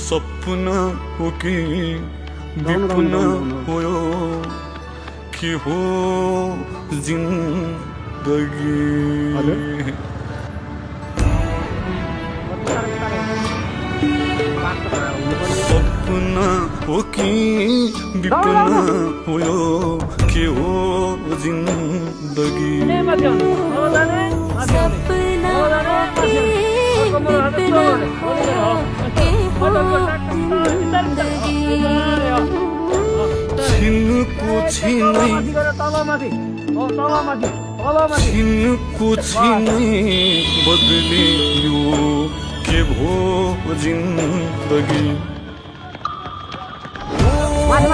सपना हो कि विपना हो कि हो जिंदगी सपना हो कि विपना हो कि हो जिंदगी छिनको छिनै छिनको छिनै बदलियो के भो जिन्दगी माथि